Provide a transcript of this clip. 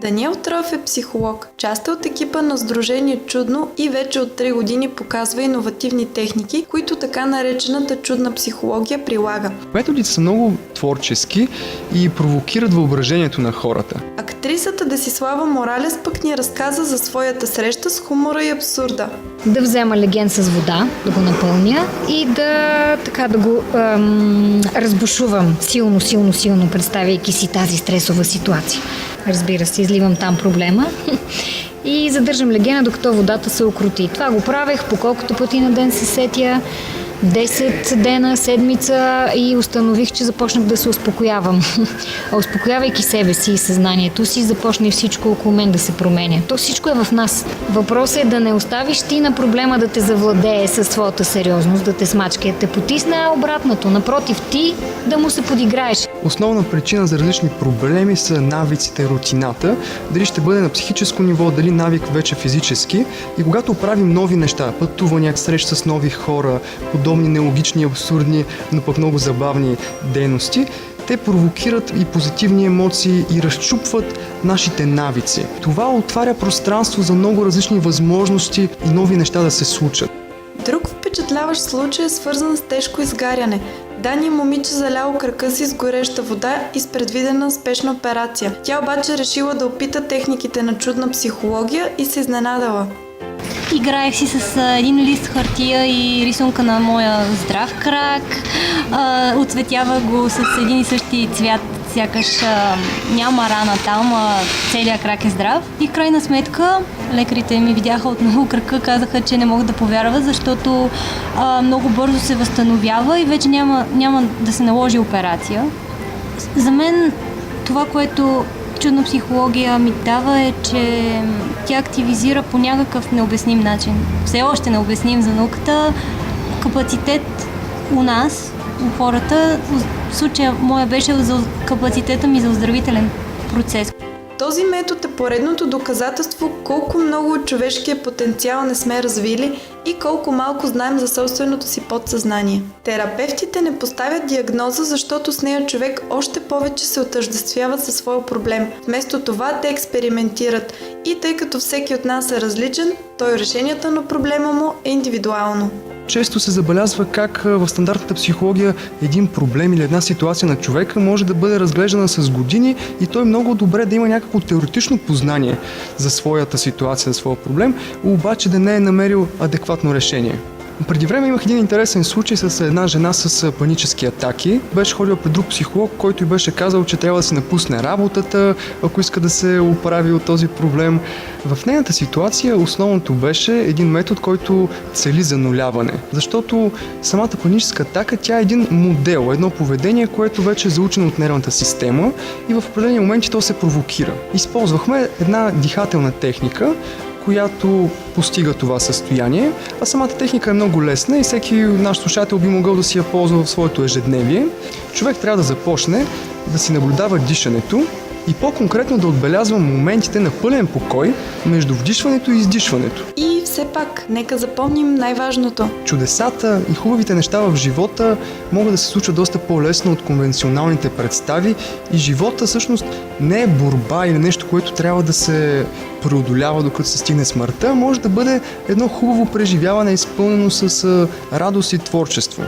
Даниел Троев е психолог. Част е от екипа на Сдружение Чудно и вече от 3 години показва иновативни техники, които така наречената чудна психология прилага. Методите са много творчески и провокират въображението на хората. Актрисата Десислава Моралес пък ни разказа за своята среща с хумора и абсурда. Да взема леген с вода, да го напълня и да го разбушувам силно, представяйки си тази стресова ситуация. Разбира се, изливам там проблема и задържам легена, докато водата се окрути. Това го правех по колкото пъти на ден се сетя, 10 дена, седмица и установих, че започнах да се успокоявам. Успокоявайки себе си и съзнанието си, започна и всичко около мен да се променя. То всичко е в нас. Въпросът е да не оставиш ти на проблема да те завладее със своята сериозност, да те смачка, да те потисне, а обратното. Напротив, ти да му се подиграеш. Основна причина за различни проблеми са навиците, рутината. Дали ще бъде на психическо ниво, дали навик вече физически. И когато правим нови неща, пътувания, среща с нови хора, подобни нелогични, абсурдни, но пък много забавни дейности, те провокират и позитивни емоции и разчупват нашите навици. Това отваря пространство за много различни възможности и нови неща да се случат. Друг впечатляващ случай е свързан с тежко изгаряне. Дани момиче заляло кръка си с гореща вода и с предвидена спешна операция. Тя обаче решила да опита техниките на чудна психология и се изненадала. Играех си с един лист хартия и рисунка на моя здрав крак. Оцветявах го с един и същи цвят, сякаш няма рана там, целият крак е здрав. И в крайна сметка лекарите ми видяха отново кръка, казаха, че не могат да повярват, защото много бързо се възстановява и вече няма да се наложи операция. За мен това, което чудна психология ми дава е, че тя активизира по някакъв необясним начин. Все още необясним за науката капацитет у нас, у хората. В случая моя беше за капацитета ми за оздравителен процес. Този метод е поредното доказателство колко много от човешкия потенциал не сме развили и колко малко знаем за собственото си подсъзнание. Терапевтите не поставят диагноза, защото с нея човек още повече се отъждествява със своя проблем. Вместо това те експериментират и тъй като всеки от нас е различен, той решението на проблема му е индивидуално. Често се забелязва как в стандартната психология един проблем или една ситуация на човека може да бъде разглеждана с години и той много добре да има някакво теоретично познание за своята ситуация, за своя проблем, обаче да не е намерил адекватно решение. Преди време имах един интересен случай с една жена с панически атаки. Беше ходила при друг психолог, който й беше казал, че трябва да се напусне работата, ако иска да се оправи от този проблем. В нейната ситуация основното беше един метод, който цели зануляване. Защото самата паническа атака, тя е един модел, едно поведение, което вече е заучено от нервната система и в определени моменти то се провокира. Използвахме една дихателна техника, която постига това състояние, а самата техника е много лесна и всеки наш слушател би могъл да си я ползва в своето ежедневие. Човек трябва да започне да си наблюдава дишането и по-конкретно да отбелязва моментите на пълен покой между вдишването и издишването. И все пак, нека запомним най-важното. Чудесата и хубавите неща в живота могат да се случват доста по-лесно от конвенционалните представи и живота всъщност не е борба или нещо, което трябва да се преодолява докато се стигне смъртта, може да бъде едно хубаво преживяване, изпълнено с радост и творчество.